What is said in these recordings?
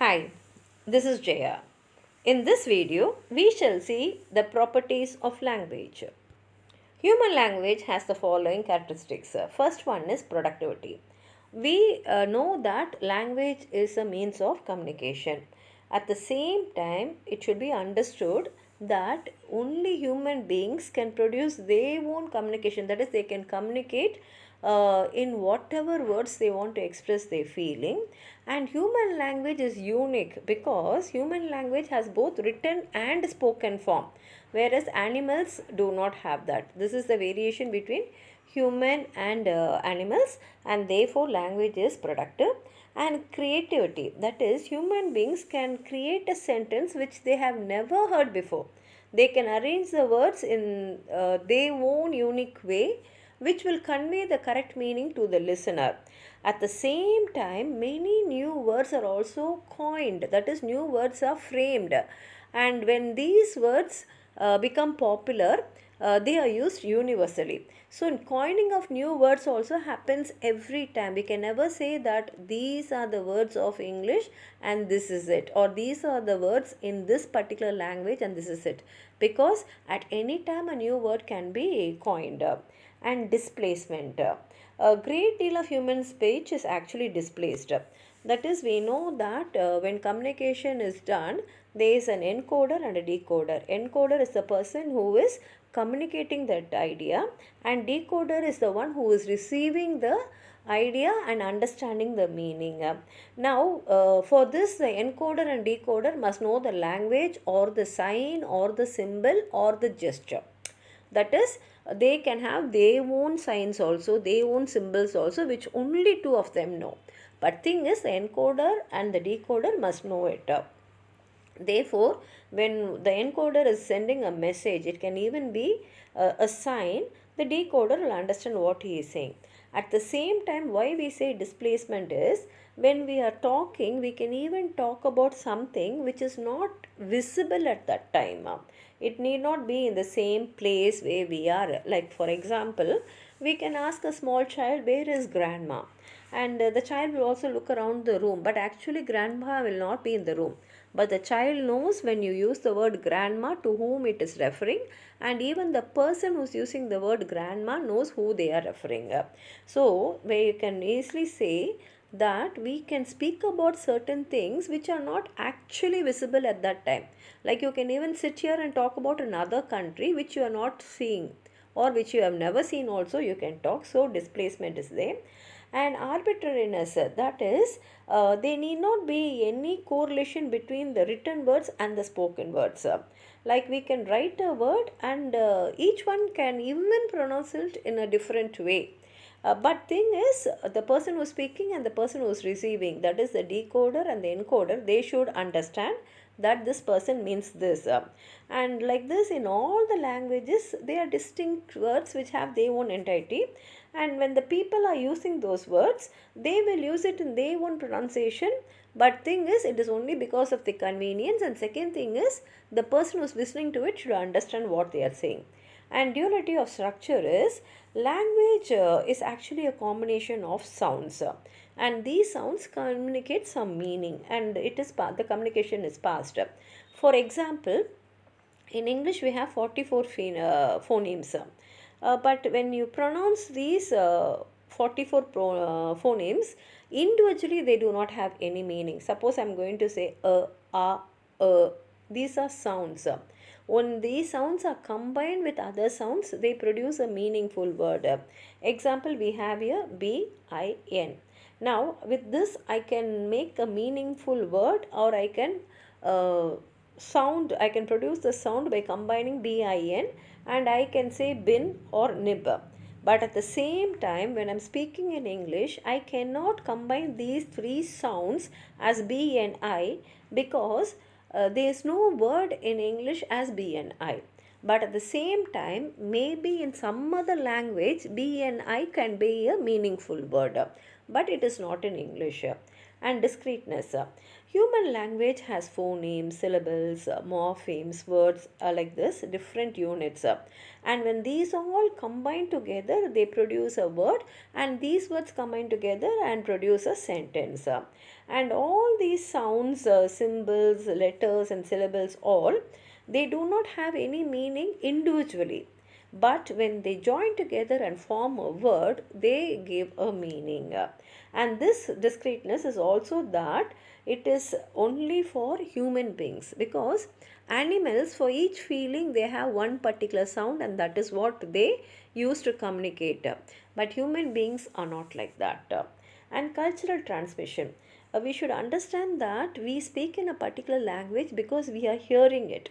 Hi, this is Jaya. In this video, we shall see the properties of language. Human language has the following characteristics. First one is productivity. We know that language is a means of communication. At the same time, it should be understood that only human beings can produce their own communication. That is, they can communicate in whatever words they want to express their feeling. And human language is unique because human language has both written and spoken form, whereas animals do not have that. This is the variation between human and animals, and therefore language is productive. And creativity, that is, human beings can create a sentence which they have never heard before. They can arrange the words in their own unique way, which will convey the correct meaning to the listener. At the same time, many new words are also coined, that is, new words are framed. And when these words become popular, they are used universally. So, in coining of new words also happens every time. We can never say that these are the words of English and this is it, or these are the words in this particular language and this is it, because at any time a new word can be coined. And displacement. A great deal of human speech is actually displaced. That is, we know that when communication is done, there is an encoder and a decoder. Encoder is the person who is communicating that idea, and decoder is the one who is receiving the idea and understanding the meaning. Now, for this, the encoder and decoder must know the language or the sign or the symbol or the gesture. That is, they can have their own signs also, their own symbols also, which only two of them know. But thing is, the encoder and the decoder must know it. Therefore, when the encoder is sending a message, it can even be a sign, the decoder will understand what he is saying. At the same time, why we say displacement is, when we are talking, we can even talk about something which is not visible at that time. It need not be in the same place where we are. Like, for example, we can ask a small child, where is grandma? And the child will also look around the room, but actually grandma will not be in the room. But the child knows when you use the word grandma to whom it is referring, and even the person who's using the word grandma knows who they are referring. So, where you can easily say that we can speak about certain things which are not actually visible at that time. Like, you can even sit here and talk about another country which you are not seeing, or which you have never seen also, you can talk. So displacement is there. And arbitrariness, that is, there need not be any correlation between the written words and the spoken words. Like, we can write a word and each one can even pronounce it in a different way. But thing is, the person who's speaking and the person who's receiving, that is the decoder and the encoder, they should understand that this person means this. And like this, in all the languages, they are distinct words which have their own entity. And when the people are using those words, they will use it in their own pronunciation. But thing is, it is only because of the convenience. And second thing is, the person who's listening to it should understand what they are saying. And duality of structure is, language is actually a combination of sounds, and these sounds communicate some meaning, and it is the communication is passed. For example, in English we have 44 phonemes, but when you pronounce these 44 phonemes individually, they do not have any meaning. Suppose I'm going to say these are sounds. When these sounds are combined with other sounds, they produce a meaningful word. Example, we have here bin. Now, with this, I can make a meaningful word, or I can I can produce the sound by combining bin, and I can say bin or nib. But at the same time, when I'm speaking in English, I cannot combine these three sounds as B and I, because there is no word in English as B and I. But at the same time, maybe in some other language, B and I can be a meaningful word, but it is not in English. And discreteness. Human language has phonemes, syllables, morphemes, words like this, different units. And when these all combine together, they produce a word, and these words combine together and produce a sentence. And all these sounds, symbols, letters and syllables, all, they do not have any meaning individually, but when they join together and form a word, they give a meaning. And this discreteness is also that it is only for human beings, because animals, for each feeling, they have one particular sound, and that is what they use to communicate. But human beings are not like that. And cultural transmission, we should understand that we speak in a particular language because we are hearing it,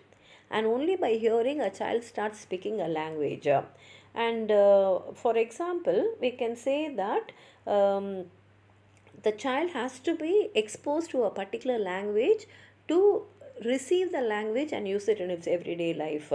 and only by hearing a child starts speaking a language. And for example, we can say that the child has to be exposed to a particular language to receive the language and use it in its everyday life.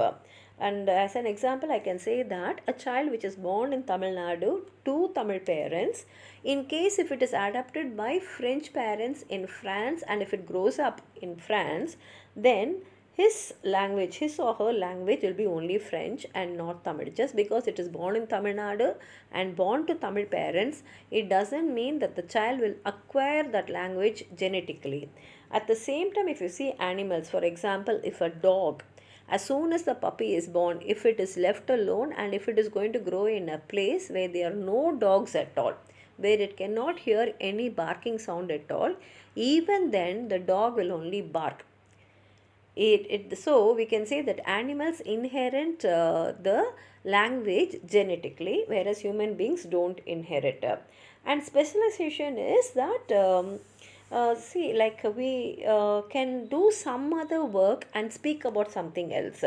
And as an example, I can say that a child which is born in Tamil Nadu to Tamil parents, in case if it is adopted by French parents in France, and if it grows up in France, then his language, his or her language, will be only French and not Tamil. Just because it is born in Tamil Nadu and born to Tamil parents, it doesn't mean that the child will acquire that language genetically. At the same time, if you see animals, for example, if a dog, as soon as the puppy is born, if it is left alone and if it is going to grow in a place where there are no dogs at all, where it cannot hear any barking sound at all, even then the dog will only bark. So we can say that animals inherit the language genetically, whereas human beings don't inherit. And specialization is that see, like we can do some other work and speak about something else.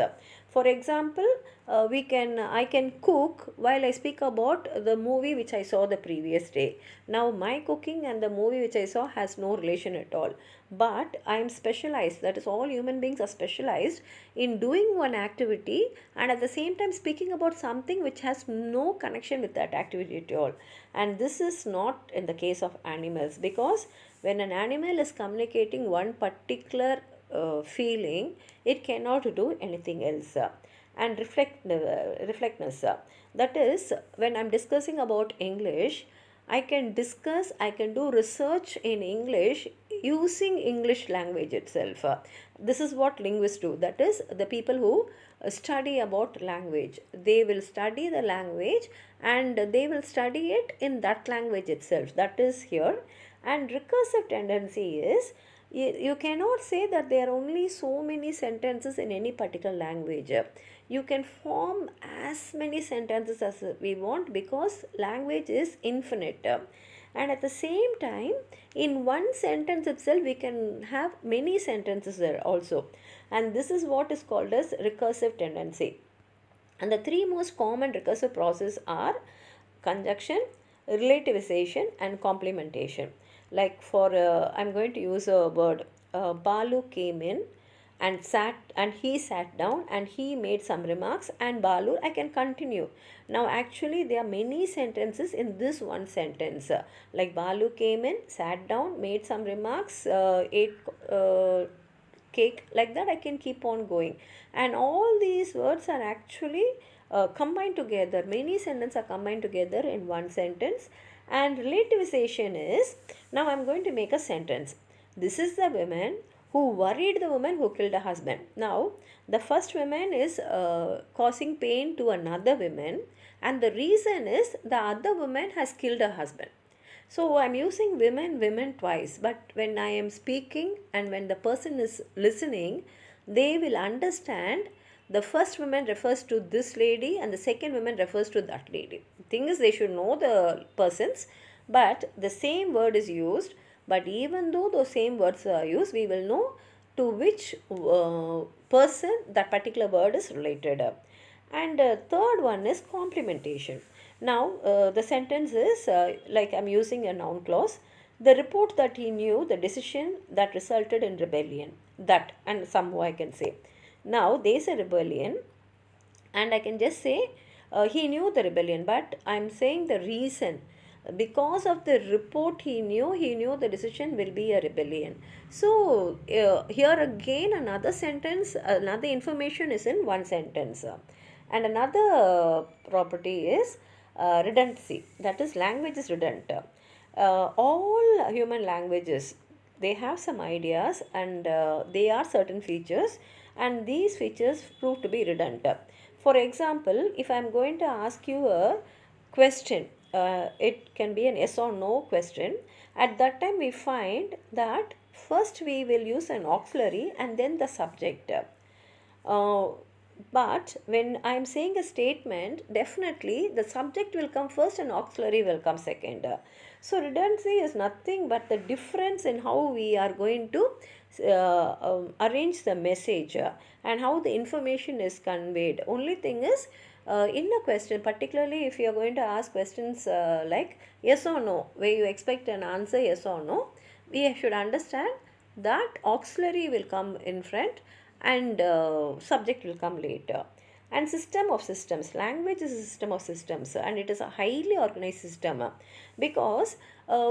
For example, I can cook while I speak about the movie which I saw the previous day. Now my cooking and the movie which I saw has no relation at all, but I am specialized. That is, all human beings are specialized in doing one activity and at the same time speaking about something which has no connection with that activity at all. And this is not in the case of animals, because when an animal is communicating one particular feeling, it cannot do anything else. And reflectness, that is, when I'm discussing about English, I can do research in English using English language itself. This is what linguists do. That is, the people who study about language. They will study the language and they will study it in that language itself. That is here. And recursive tendency is, you cannot say that there are only so many sentences in any particular language. You can form as many sentences as we want, because language is infinite. And at the same time, in one sentence itself, we can have many sentences there also. And this is what is called as recursive tendency. And the three most common recursive processes are conjunction, relativization, and complementation. Like for I'm going to use a word. Balu came in and he sat down and he made some remarks, and Balu, I can continue. Now actually there are many sentences in this one sentence. Like Balu came in, sat down, made some remarks, ate cake. Like that I can keep on going. And all these words are actually combined together. Many sentences are combined together in one sentence. And relativization is, now I'm going to make a sentence. This is the woman who worried the woman who killed her husband. Now, the first woman is causing pain to another woman, and the reason is the other woman has killed her husband. So I'm using women twice, but when I am speaking and when the person is listening, they will understand the first woman refers to this lady and the second woman refers to that lady. The thing is, they should know the persons, but the same word is used. But even though those same words are used, we will know to which person that particular word is related. And third one is complementation. Now, the sentence is like I'm using a noun clause. The report that he knew, the decision that resulted in rebellion. That, and somehow I can say. Now, there is a rebellion, and I can just say he knew the rebellion, but I'm saying the reason. Because of the report he knew the decision will be a rebellion. So, here again, another sentence, another information is in one sentence. And another property is redundancy. That is, language is redundant. All human languages, they have some ideas, and they are certain features, and these features prove to be redundant. For example, if I'm going to ask you a question, it can be an yes or no question. At that time, we find that first we will use an auxiliary and then the subject. Uh, but when I'm saying a statement, definitely the subject will come first and auxiliary will come second. So redundancy is nothing but the difference in how we are going to arrange the message and how the information is conveyed. Only thing is, in a question, particularly if you are going to ask questions like yes or no, where you expect an answer yes or no, we should understand that auxiliary will come in front and subject will come later. And system of systems, language is a system of systems, and it is a highly organized system, because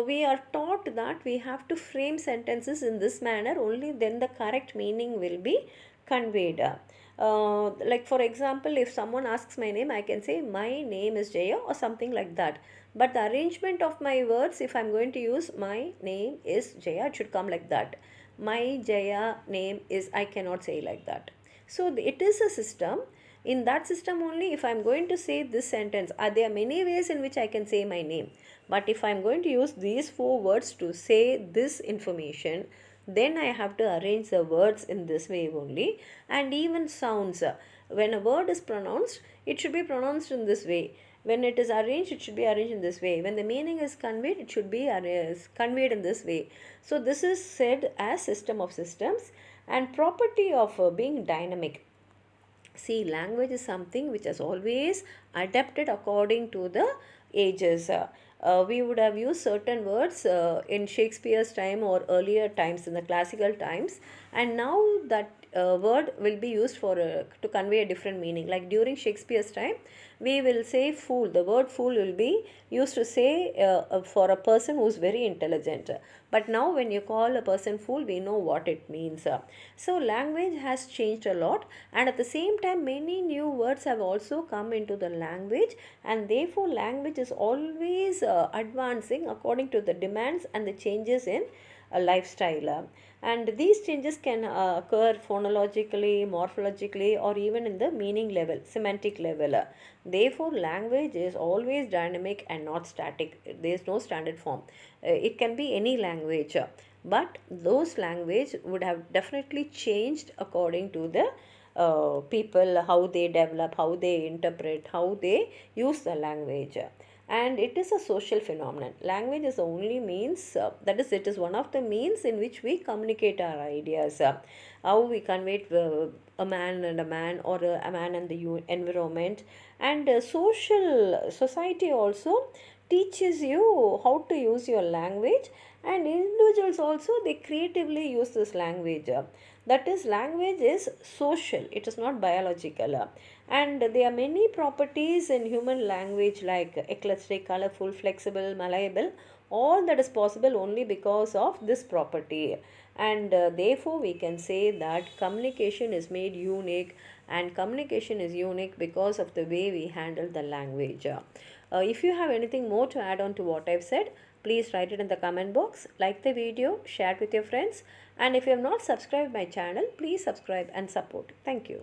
we are taught that we have to frame sentences in this manner, only then the correct meaning will be conveyed. Like for example, if someone asks my name, I can say my name is Jaya or something like that. But the arrangement of my words, if I'm going to use my name is Jaya, it should come like that. My Jaya name is, I cannot say like that. So it is a system. In that system only, if I'm going to say this sentence, there are many ways in which I can say my name. But if I'm going to use these four words to say this information, then I have to arrange the words in this way only. And even sounds, when a word is pronounced, it should be pronounced in this way. When it is arranged, it should be arranged in this way. When the meaning is conveyed, it should be conveyed in this way. So this is said as system of systems. And property of being dynamic. See, language is something which has always adapted according to the ages. We would have used certain words in Shakespeare's time or earlier times, in the classical times, and now that word will be used for to convey a different meaning. Like during Shakespeare's time, we will say fool. The word fool will be used to say for a person who's very intelligent. But now when you call a person fool, we know what it means. So language has changed a lot, and at the same time many new words have also come into the language, and therefore language is always advancing according to the demands and the changes in a lifestyle. And these changes can occur phonologically, morphologically, or even in the meaning level, semantic level. Therefore, language is always dynamic and not static. There is no standard form. It can be any language, but those language would have definitely changed according to the people, how they develop, how they interpret, how they use the language. And it is a social phenomenon. Language is the only means, that is, it is one of the means in which we communicate our ideas. How we convey a man and a man, or a man and the environment. And society also teaches you how to use your language, and individuals also, they creatively use this language. That is, language is social, it is not biological. And there are many properties in human language, like eclectic, colorful, flexible, malleable. All that is possible only because of this property. And therefore we can say that communication is made unique, and communication is unique because of the way we handle the language. If you have anything more to add on to what I've said, please write it in the comment box, like the video, share it with your friends, and if you have not subscribed my channel, please subscribe and support. Thank you.